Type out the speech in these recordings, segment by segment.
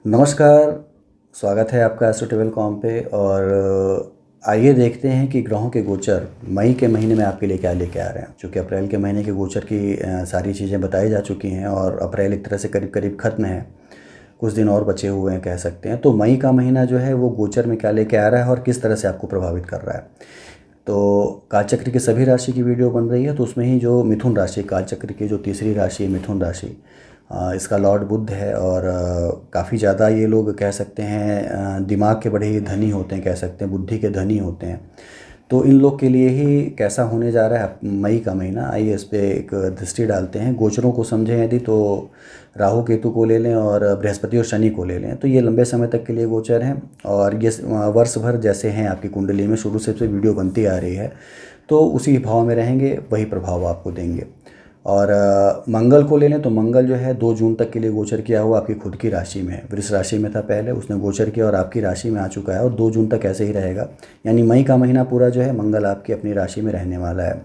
नमस्कार, स्वागत है आपका एस्ट्रो पे। और आइए देखते हैं कि ग्रहों के गोचर मई के महीने में आपके लिए क्या लेके आ रहे हैं। चूँकि अप्रैल के महीने के गोचर की सारी चीज़ें बताई जा चुकी हैं और अप्रैल एक तरह से करीब करीब ख़त्म है, कुछ दिन और बचे हुए हैं कह सकते हैं। तो मई का महीना जो है वो गोचर में क्या लेके आ रहा है और किस तरह से आपको प्रभावित कर रहा है। तो कालचक्र की सभी राशि की वीडियो बन रही है, तो उसमें ही जो मिथुन राशि, कालचक्र की जो तीसरी राशि है मिथुन राशि, इसका लॉर्ड बुध है। और काफ़ी ज़्यादा ये लोग कह सकते हैं दिमाग के बड़े ही धनी होते हैं, कह सकते हैं बुद्धि के धनी होते हैं। तो इन लोग के लिए ही कैसा होने जा रहा है मई का महीना, आइए इस पे एक दृष्टि डालते हैं। गोचरों को समझें यदि तो राहु केतु को ले लें और बृहस्पति और शनि को ले लें, तो ये लंबे समय तक के लिए गोचर हैं। और ये वर्ष भर जैसे हैं आपकी कुंडली में शुरू से वीडियो बनती आ रही है, तो उसी भाव में रहेंगे, वही प्रभाव आपको देंगे। और मंगल को ले लें तो मंगल जो है 2 जून तक के लिए गोचर किया हुआ आपकी खुद की राशि में है। वृष राशि में था पहले, उसने गोचर किया और आपकी राशि में आ चुका है और 2 जून तक ऐसे ही रहेगा। यानी मई का महीना पूरा जो है मंगल आपकी अपनी राशि में रहने वाला है।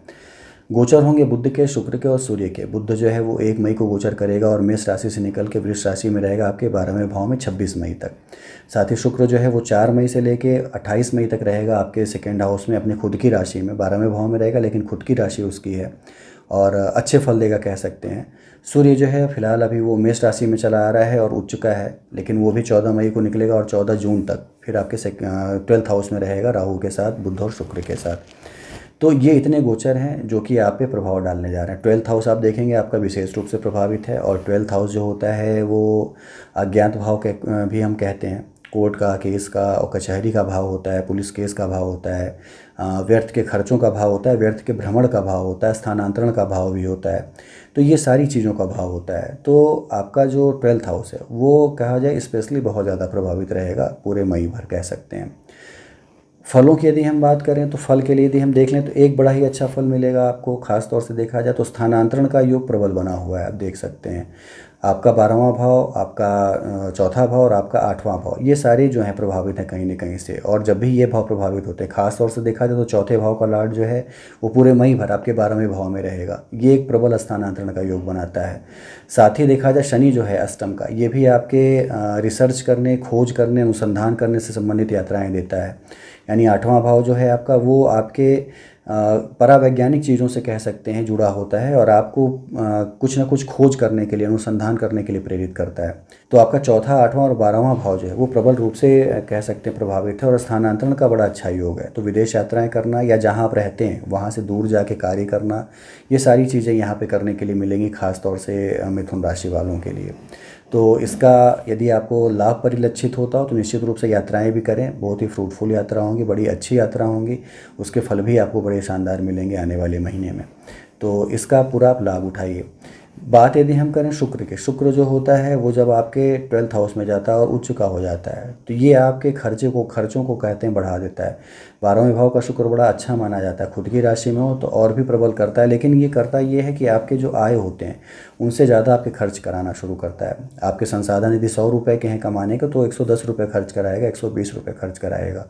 गोचर होंगे बुध के, शुक्र के और सूर्य के। बुध जो है वो 1 मई को गोचर करेगा और मेष राशि से निकल के वृष राशि में रहेगा आपके 12वें भाव में 26 मई तक। साथ ही शुक्र जो है वो 4 मई से लेके 28 मई तक रहेगा आपके सेकेंड हाउस में, अपनी खुद की राशि में 12वें भाव में रहेगा, लेकिन खुद की राशि उसकी है और अच्छे फल देगा कह सकते हैं। सूर्य जो है फिलहाल अभी वो मेष राशि में चला आ रहा है और उच्च चुका है, लेकिन वो भी 14 मई को निकलेगा और 14 जून तक फिर आपके 12th हाउस में रहेगा राहु के साथ, बुध और शुक्र के साथ। तो ये इतने गोचर हैं जो कि आप पे प्रभाव डालने जा रहे हैं। 12th हाउस आप देखेंगे आपका विशेष रूप से प्रभावित है। और 12th हाउस जो होता है वो अज्ञात भाव के भी हम कहते हैं। कोर्ट का, केस का और कचहरी का भाव होता है, पुलिस केस का भाव होता है, व्यर्थ के खर्चों का भाव होता है, व्यर्थ के भ्रमण का भाव होता है, स्थानांतरण का भाव भी होता है। तो ये सारी चीज़ों का भाव होता है। तो आपका जो 12th हाउस है वो कहा जाए स्पेशली बहुत ज़्यादा प्रभावित रहेगा पूरे मई भर कह सकते हैं। फलों की यदि हम बात करें तो फल के लिए यदि हम देख लें तो एक बड़ा ही अच्छा फल मिलेगा आपको। खास तौर से देखा जाए तो स्थानांतरण का योग प्रबल बना हुआ है, आप देख सकते हैं। आपका 12वां भाव, आपका चौथा भाव और आपका 8वां भाव, ये सारे जो हैं प्रभावित हैं कहीं ना कहीं से। और जब भी ये भाव प्रभावित होते हैं, खास तौर से देखा जाए तो चौथे भाव का लॉर्ड जो है वो पूरे मई भर आपके 12वें भाव में रहेगा। ये एक प्रबल स्थानांतरण का योग बनाता है। साथ ही देखा जाए शनि जो है अष्टम का, ये भी आपके रिसर्च करने, खोज करने, अनुसंधान करने से संबंधित यात्राएं देता है। यानी 8वां भाव जो है आपका वो आपके परावैज्ञानिक चीज़ों से कह सकते हैं जुड़ा होता है और आपको कुछ ना कुछ खोज करने के लिए, अनुसंधान करने के लिए प्रेरित करता है। तो आपका चौथा, 8वां और 12वां भाव जो है वो प्रबल रूप से कह सकते हैं प्रभावित है। और स्थानांतरण का बड़ा अच्छा योग है। तो विदेश यात्राएं करना या जहां आप रहते हैं वहां से दूर जाके कार्य करना, ये सारी चीज़ें यहाँ पे करने के लिए मिलेंगी, खास तौर से मिथुन राशि वालों के लिए। तो इसका यदि आपको लाभ परिलक्षित होता हो तो निश्चित रूप से यात्राएं भी करें। बहुत ही फ्रूटफुल यात्रा होंगी, बड़ी अच्छी यात्रा होंगी, उसके फल भी आपको बड़े शानदार मिलेंगे आने वाले महीने में। तो इसका पूरा आप लाभ उठाइए। बात यदि हम करें शुक्र के, शुक्र जो होता है वो जब आपके 12th हाउस में जाता है और उच्च का हो जाता है तो ये आपके खर्चों को कहते हैं बढ़ा देता है। 12वें भाव का शुक्र बड़ा अच्छा माना जाता है, खुद की राशि में हो तो और भी प्रबल करता है। लेकिन ये करता ये है कि आपके जो आय होते हैं उनसे ज़्यादा आपके खर्च कराना शुरू करता है। आपके संसाधन यदि 100 रुपये के हैं कमाने के तो 110 रुपये खर्च कराएगा, 120 रुपये खर्च कराएगा।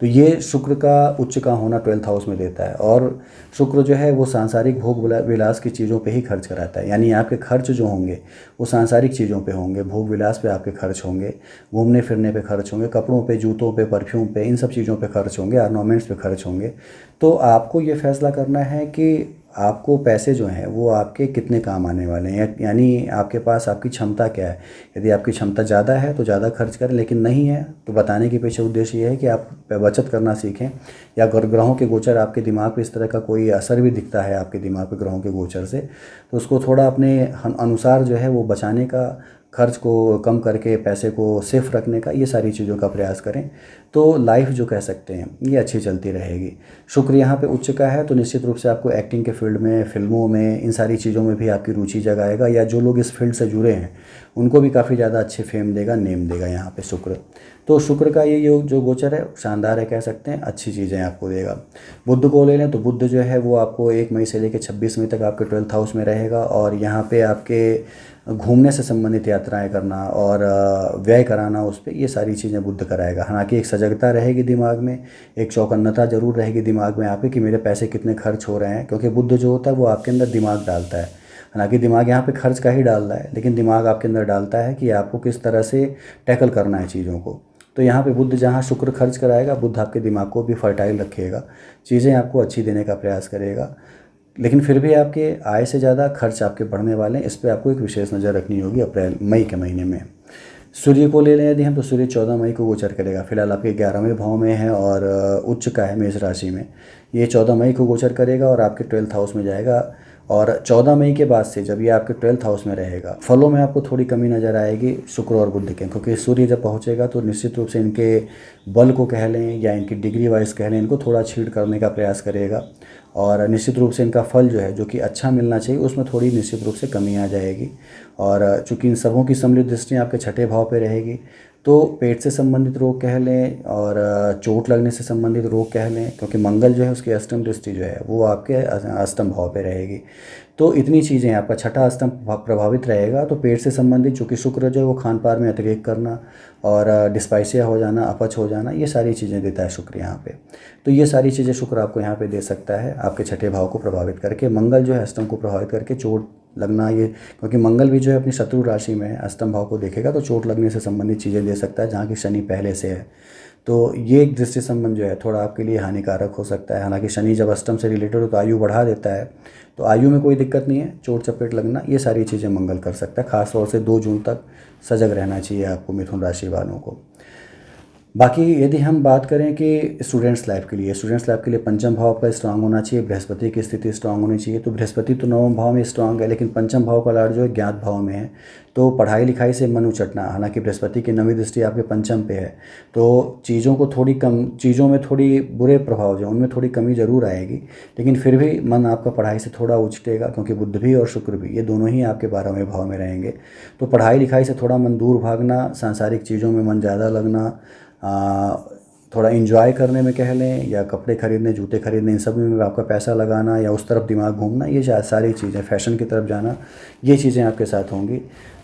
तो ये शुक्र का उच्च का होना 12th हाउस में देता है। और शुक्र जो है वो सांसारिक भोग विलास की चीज़ों पे ही खर्च कराता है। यानी आपके खर्च जो होंगे वो सांसारिक चीज़ों पे होंगे, भोग विलास पे आपके खर्च होंगे, घूमने फिरने पे खर्च होंगे, कपड़ों पे, जूतों पे, परफ्यूम पे, इन सब चीज़ों पे खर्च होंगे, ऑर्नामेंट्स पे खर्च होंगे। तो आपको ये फैसला करना है कि आपको पैसे जो हैं वो आपके कितने काम आने वाले हैं, यानी आपके पास आपकी क्षमता क्या है। यदि आपकी क्षमता ज़्यादा है तो ज़्यादा खर्च करें, लेकिन नहीं है तो बताने के पीछे उद्देश्य ये है कि आप बचत करना सीखें। या ग्रहों के गोचर आपके दिमाग पे इस तरह का कोई असर भी दिखता है आपके दिमाग पे ग्रहों के गोचर से, तो उसको थोड़ा अपने अनुसार जो है वो बचाने का, खर्च को कम करके पैसे को सेफ रखने का, ये सारी चीज़ों का प्रयास करें। तो लाइफ जो कह सकते हैं ये अच्छी चलती रहेगी। शुक्र यहाँ पे उच्च का है तो निश्चित रूप से आपको एक्टिंग के फील्ड में, फिल्मों में, इन सारी चीज़ों में भी आपकी रुचि जगाएगा। या जो लोग इस फील्ड से जुड़े हैं उनको भी काफ़ी ज़्यादा अच्छे फेम देगा, नेम देगा यहाँ पे शुक्र। तो शुक्र का ये योग जो गोचर है शानदार है, कह सकते हैं अच्छी चीज़ें आपको देगा। बुध को ले लें तो बुध जो है वो आपको 1 मई से लेकर 26 मई तक आपके 12th हाउस में रहेगा। और यहाँ पे आपके घूमने से संबंधित यात्राएं करना और व्यय कराना उस पर, ये सारी चीज़ें बुध कराएगा। हालांकि एक सजगता रहेगी दिमाग में, एक चौकन्नता जरूर रहेगी दिमाग में आपके कि मेरे पैसे कितने खर्च हो रहे हैं, क्योंकि बुध जो होता है वो आपके अंदर दिमाग डालता है। हालांकि दिमाग यहाँ पे खर्च का ही डाल रहा है, लेकिन दिमाग आपके अंदर डालता है कि आपको किस तरह से टैकल करना है चीज़ों को। तो यहाँ पे बुध जहाँ शुक्र खर्च कराएगा, बुध आपके दिमाग को भी फर्टाइल रखेगा, चीज़ें आपको अच्छी देने का प्रयास करेगा। लेकिन फिर भी आपके आय से ज़्यादा खर्च आपके बढ़ने वाले हैं, इस पर आपको एक विशेष नज़र रखनी होगी अप्रैल मई के महीने में। सूर्य को ले लें यदि हम, तो सूर्य 14 मई को गोचर करेगा। फिलहाल आपके 11वें भाव में है और उच्च का है मेष राशि में। ये 14 मई को गोचर करेगा और आपके 12th हाउस में जाएगा। और 14 मई के बाद से जब ये आपके 12th हाउस में रहेगा, फलों में आपको थोड़ी कमी नज़र आएगी शुक्र और बुध के, क्योंकि सूर्य जब पहुंचेगा तो निश्चित रूप से इनके बल को कह लें या इनकी डिग्री वाइज कह लें, इनको थोड़ा छीड़ करने का प्रयास करेगा। और निश्चित रूप से इनका फल जो है, जो कि अच्छा मिलना चाहिए, उसमें थोड़ी निश्चित रूप से कमी आ जाएगी। और चूँकि इन सबों की सम्मिलित दृष्टि आपके छठे भाव पे रहेगी, तो पेट से संबंधित रोग कह लें और चोट लगने से संबंधित रोग कह लें, क्योंकि मंगल जो है उसकी अष्टम दृष्टि जो है वो आपके अष्टम भाव पे रहेगी। तो इतनी चीज़ें, आपका छठा अष्टम प्रभावित रहेगा। तो पेट से संबंधित, चूँकि शुक्र जो है वो खान पान में अतिरेक करना और डिस्पाइसिया हो जाना, अपच हो जाना, ये सारी चीज़ें देता है शुक्र यहाँ पे। तो ये सारी चीज़ें शुक्र आपको यहाँ पे दे सकता है, आपके छठे भाव को प्रभावित करके। मंगल जो है अष्टम को प्रभावित करके चोट लगना, ये क्योंकि मंगल भी जो है अपनी शत्रु राशि में है, अष्टम भाव को देखेगा, तो चोट लगने से संबंधित चीज़ें दे सकता है, जहाँ की शनि पहले से है। तो ये एक दृष्टि संबंध जो है थोड़ा आपके लिए हानिकारक हो सकता है। हालांकि शनि जब अष्टम से रिलेटेड हो तो आयु बढ़ा देता है, तो आयु में कोई दिक्कत नहीं है। चोट चपेट लगना, ये सारी चीज़ें मंगल कर सकता है। खासतौर से 2 जून तक सजग रहना चाहिए आपको, मिथुन राशि वालों को। बाकी यदि हम बात करें कि स्टूडेंट्स लाइफ के लिए, पंचम भाव का स्ट्रांग होना चाहिए, बृहस्पति की स्थिति स्ट्रांग होनी चाहिए। तो बृहस्पति तो 9वें भाव में स्ट्रांग है, लेकिन पंचम भाव का लॉर्ड जो है ज्ञात भाव में है, तो पढ़ाई लिखाई से मन उचटना। हालांकि बृहस्पति की 9वीं दृष्टि आपके पंचम पे है, तो चीज़ों में थोड़ी बुरे प्रभाव जो उनमें थोड़ी कमी ज़रूर आएगी, लेकिन फिर भी मन आपका पढ़ाई से थोड़ा उचटेगा, क्योंकि बुध भी और शुक्र भी ये दोनों ही आपके 12वें भाव में रहेंगे। तो पढ़ाई लिखाई से थोड़ा मन दूर भागना, सांसारिक चीज़ों में मन ज़्यादा लगना, थोड़ा इन्जॉय करने में कह लें, या कपड़े खरीदने, जूते खरीदने, इन सब में आपका पैसा लगाना या उस तरफ दिमाग घूमना, ये सारी चीज़ें, फैशन की तरफ जाना, ये चीज़ें आपके साथ होंगी।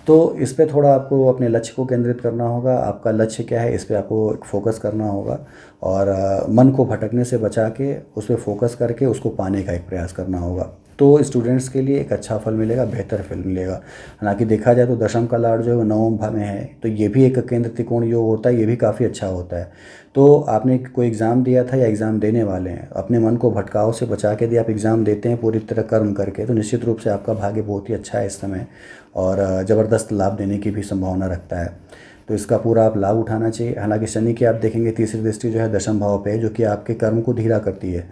तो इस पे थोड़ा आपको अपने लक्ष्य को केंद्रित करना होगा। आपका लक्ष्य क्या है, इस पे आपको फोकस करना होगा और मन को भटकने से बचा के उस पर फोकस करके उसको पाने का एक प्रयास करना होगा। तो स्टूडेंट्स के लिए एक अच्छा फल मिलेगा, बेहतर फल मिलेगा। हालांकि देखा जाए तो दशम का लॉर्ड जो है वो 9वें भाव में है, तो ये भी एक केंद्र त्रिकोण योग होता है, ये भी काफ़ी अच्छा होता है। तो आपने कोई एग्ज़ाम दिया था या एग्ज़ाम देने वाले हैं, अपने मन को भटकाव से बचा के यदि आप एग्ज़ाम देते हैं पूरी तरह कर्म करके, तो निश्चित रूप से आपका भाग्य बहुत ही अच्छा है इस समय, और ज़बरदस्त लाभ देने की भी संभावना रखता है। तो इसका पूरा आप लाभ उठाना चाहिए। हालांकि शनि की आप देखेंगे तीसरी दृष्टि जो है दशम भाव पे है, जो कि आपके कर्म को धीरा करती है,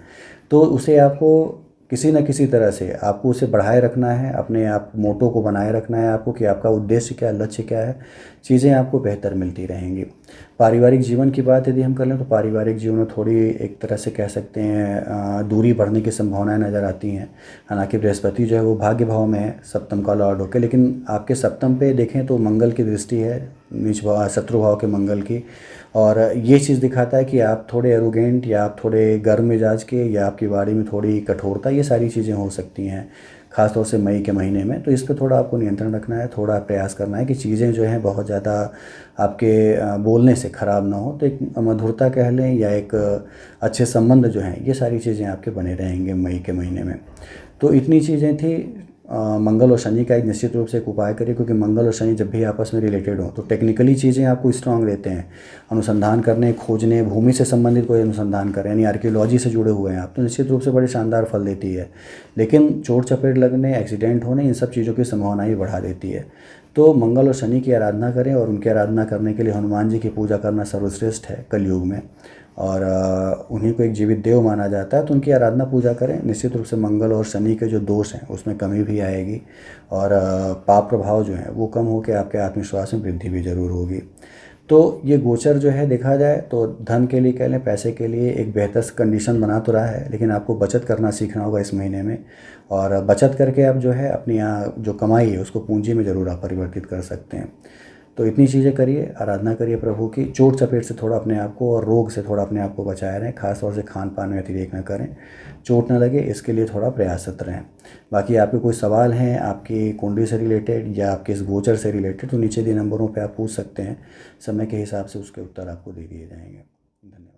तो उसे आपको किसी न किसी तरह से आपको उसे बढ़ाए रखना है, अपने आप मोटो को बनाए रखना है आपको, कि आपका उद्देश्य क्या है, लक्ष्य क्या है, चीज़ें आपको बेहतर मिलती रहेंगी। पारिवारिक जीवन की बात यदि हम कर लें, तो पारिवारिक जीवन में थोड़ी एक तरह से कह सकते हैं दूरी बढ़ने की संभावनाएं नज़र आती हैं। हालांकि बृहस्पति जो है वो भाग्य भाव में है, सप्तम का लॉर्ड होकर, लेकिन आपके सप्तम पे देखें तो मंगल की दृष्टि है, नीच भाव शत्रु भाव के मंगल की, और ये चीज़ दिखाता है कि आप थोड़े एरोगेंट, या आप थोड़े गर्म मिजाज के, या आपकी वाणी में थोड़ी कठोरता, ये सारी चीज़ें हो सकती हैं खासतौर से मई के महीने में। तो इस पे थोड़ा आपको नियंत्रण रखना है, थोड़ा प्रयास करना है कि चीज़ें जो हैं बहुत ज़्यादा आपके बोलने से ख़राब ना हो। तो एक मधुरता कह लें या एक अच्छे संबंध जो हैं, ये सारी चीज़ें आपके बने रहेंगे मई के महीने में। तो इतनी चीज़ें थी। मंगल और शनि का एक निश्चित रूप से एक उपाय करिए, क्योंकि मंगल और शनि जब भी आपस में रिलेटेड हो तो टेक्निकली चीज़ें आपको स्ट्रांग देते हैं। अनुसंधान करने, खोजने, भूमि से संबंधित कोई अनुसंधान करें, यानी आर्कियोलॉजी से जुड़े हुए हैं आप, तो निश्चित रूप से बड़े शानदार फल देती है। लेकिन चोट चपेट लगने, एक्सीडेंट होने, इन सब चीज़ों की संभावना ही बढ़ा देती है। तो मंगल और शनि की आराधना करें, और उनकी आराधना करने के लिए हनुमान जी की पूजा करना सर्वश्रेष्ठ है कलयुग में, और उन्हीं को एक जीवित देव माना जाता है, तो उनकी आराधना पूजा करें। निश्चित रूप से मंगल और शनि के जो दोष हैं उसमें कमी भी आएगी, और पाप प्रभाव जो है वो कम होकर आपके आत्मविश्वास में वृद्धि भी ज़रूर होगी। तो ये गोचर जो है देखा जाए तो धन के लिए कह लें, पैसे के लिए एक बेहतर कंडीशन बना तो रहा है, लेकिन आपको बचत करना सीखना होगा इस महीने में, और बचत करके आप जो है अपनी जो कमाई है उसको पूंजी में ज़रूर आप परिवर्तित कर सकते हैं। तो इतनी चीज़ें करिए, आराधना करिए प्रभु की, चोट चपेट से थोड़ा अपने आप को और रोग से थोड़ा अपने आप को बचाए रहें, खासतौर से खान पान में अतिरेक न करें, चोट न लगे इसके लिए थोड़ा प्रयासरत रहें। बाकी आपके कोई सवाल हैं आपकी कुंडली से रिलेटेड या आपके इस गोचर से रिलेटेड, तो नीचे दिए नंबरों पर आप पूछ सकते हैं, समय के हिसाब से उसके उत्तर आपको दे दिए जाएंगे। धन्यवाद।